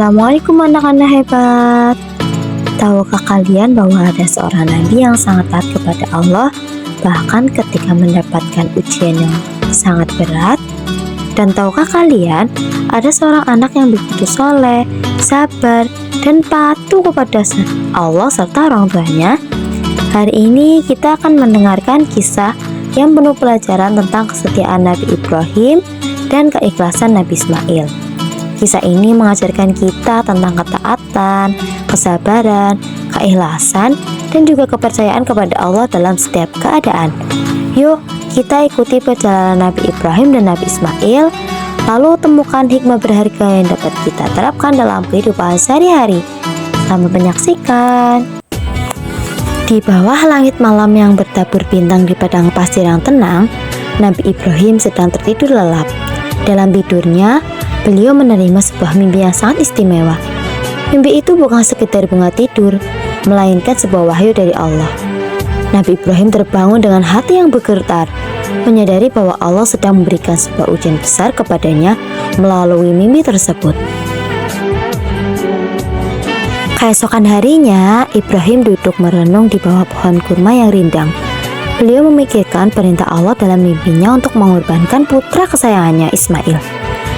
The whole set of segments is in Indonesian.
Assalamualaikum anak-anak hebat. Tahukah kalian bahwa ada seorang nabi yang sangat taat kepada Allah, bahkan ketika mendapatkan ujian yang sangat berat? Dan tahukah kalian ada seorang anak yang begitu soleh, sabar, dan patuh kepada Allah serta orang tuanya? Hari ini kita akan mendengarkan kisah yang penuh pelajaran tentang kesetiaan Nabi Ibrahim dan keikhlasan Nabi Ismail. Kisah ini mengajarkan kita tentang ketaatan, kesabaran, keikhlasan, dan juga kepercayaan kepada Allah dalam setiap keadaan. Yuk, kita ikuti perjalanan Nabi Ibrahim dan Nabi Ismail, lalu temukan hikmah berharga yang dapat kita terapkan dalam kehidupan sehari-hari. Selamat menyaksikan. Di bawah langit malam yang bertabur bintang di padang pasir yang tenang, Nabi Ibrahim sedang tertidur lelap. Dalam tidurnya, beliau menerima sebuah mimpi yang sangat istimewa. Mimpi itu bukan sekedar bunga tidur, melainkan sebuah wahyu dari Allah. Nabi Ibrahim terbangun dengan hati yang bergetar, menyadari bahwa Allah sedang memberikan sebuah ujian besar kepadanya melalui mimpi tersebut. Keesokan harinya, Ibrahim duduk merenung di bawah pohon kurma yang rindang. Beliau memikirkan perintah Allah dalam mimpinya untuk mengorbankan putra kesayangannya Ismail.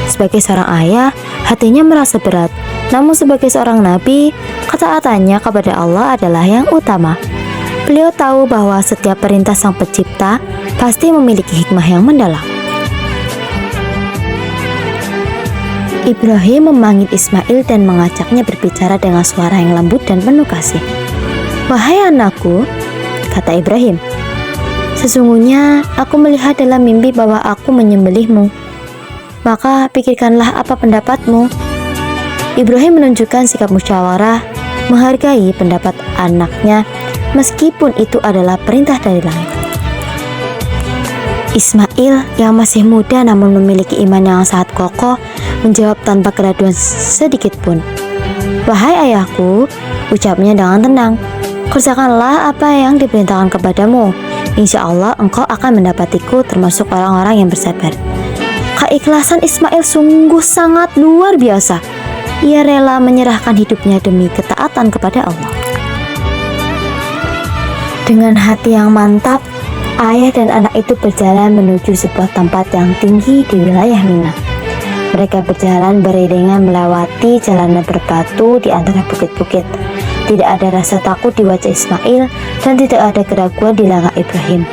Sebagai seorang ayah, hatinya merasa berat. Namun sebagai seorang nabi, ketaatannya kepada Allah adalah yang utama. Beliau tahu bahwa setiap perintah Sang Pencipta pasti memiliki hikmah yang mendalam. Ibrahim memanggil Ismail dan mengajaknya berbicara dengan suara yang lembut dan penuh kasih. "Wahai anakku," kata Ibrahim, "sesungguhnya aku melihat dalam mimpi bahwa aku menyembelihmu. Maka pikirkanlah apa pendapatmu." Ibrahim menunjukkan sikap musyawarah, menghargai pendapat anaknya meskipun itu adalah perintah dari langit. Ismail yang masih muda namun memiliki iman yang sangat kokoh menjawab tanpa keraguan sedikit pun. "Wahai ayahku," ucapnya dengan tenang, "kerjakanlah apa yang diperintahkan kepadamu. Insya Allah engkau akan mendapatiku termasuk orang-orang yang bersabar." Keikhlasan Ismail sungguh sangat luar biasa. Ia rela menyerahkan hidupnya demi ketaatan kepada Allah. Dengan hati yang mantap, ayah dan anak itu berjalan menuju sebuah tempat yang tinggi di wilayah Mina. Mereka berjalan beriringan melewati jalanan berbatu di antara bukit-bukit. Tidak ada rasa takut di wajah Ismail dan tidak ada keraguan di langkah Ibrahim.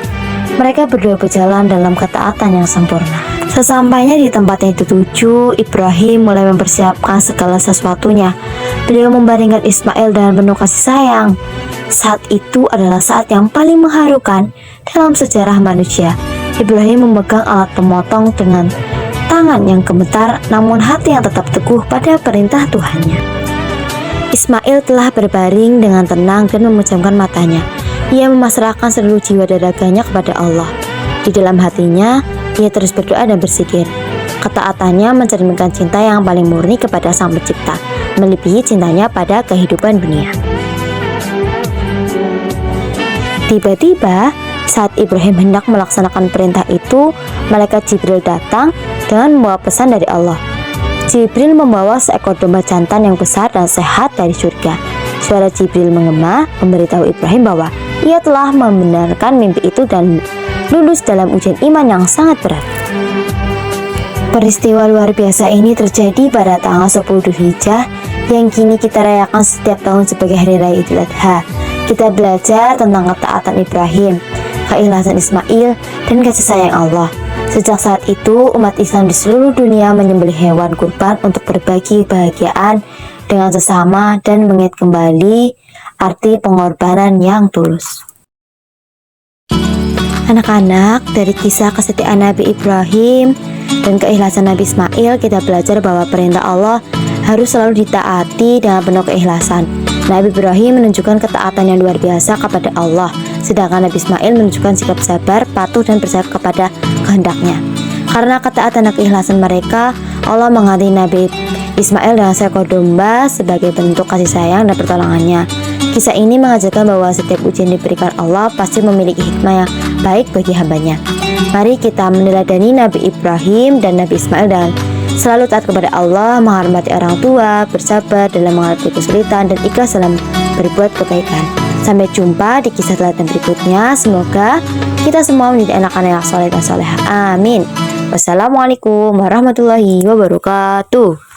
Mereka berdua berjalan dalam ketaatan yang sempurna. Sesampainya di tempat yang dituju, Ibrahim mulai mempersiapkan segala sesuatunya. Beliau membaringkan Ismail dengan penuh kasih sayang. Saat itu adalah saat yang paling mengharukan dalam sejarah manusia. Ibrahim memegang alat pemotong dengan tangan yang gemetar, namun hati yang tetap teguh pada perintah Tuhannya. Ismail telah berbaring dengan tenang dan memejamkan matanya. Ia memasrahkan seluruh jiwa dan raganya kepada Allah. Di dalam hatinya, ia terus berdoa dan berzikir. Ketaatannya mencerminkan cinta yang paling murni kepada Sang Pencipta, melebihi cintanya pada kehidupan dunia. Tiba-tiba, saat Ibrahim hendak melaksanakan perintah itu, malaikat Jibril datang dengan membawa pesan dari Allah. Jibril membawa seekor domba jantan yang besar dan sehat dari surga. Suara Jibril menggema memberitahu Ibrahim bahwa ia telah membenarkan mimpi itu dan lulus dalam ujian iman yang sangat berat. Peristiwa luar biasa ini terjadi pada tanggal 10 Dzulhijjah yang kini kita rayakan setiap tahun sebagai Hari Raya Idul Adha. Kita belajar tentang ketaatan Ibrahim, keikhlasan Ismail, dan kasih sayang Allah. Sejak saat itu, umat Islam di seluruh dunia menyembelih hewan kurban untuk berbagi kebahagiaan dengan sesama dan mengingat kembali arti pengorbanan yang tulus. Anak-anak, dari kisah kesetiaan Nabi Ibrahim dan keikhlasan Nabi Ismail, kita belajar bahwa perintah Allah harus selalu ditaati dengan penuh keikhlasan. Nabi Ibrahim menunjukkan ketaatan yang luar biasa kepada Allah, sedangkan Nabi Ismail menunjukkan sikap sabar, patuh, dan percaya kepada kehendaknya. Karena ketaatan dan keikhlasan mereka, Allah mengganti Nabi Ismail dengan seekor domba sebagai bentuk kasih sayang dan pertolongannya. Kisah ini mengajarkan bahwa setiap ujian diberikan Allah pasti memiliki hikmah yang baik bagi hambanya. Mari kita meneladani Nabi Ibrahim dan Nabi Ismail dan selalu taat kepada Allah, menghormati orang tua, bersabar dalam menghadapi kesulitan, dan ikhlas dalam berbuat kebaikan. Sampai jumpa di kisah teladan berikutnya. Semoga kita semua menjadi anak-anak yang soleh dan soleha. Amin. Wassalamualaikum warahmatullahi wabarakatuh.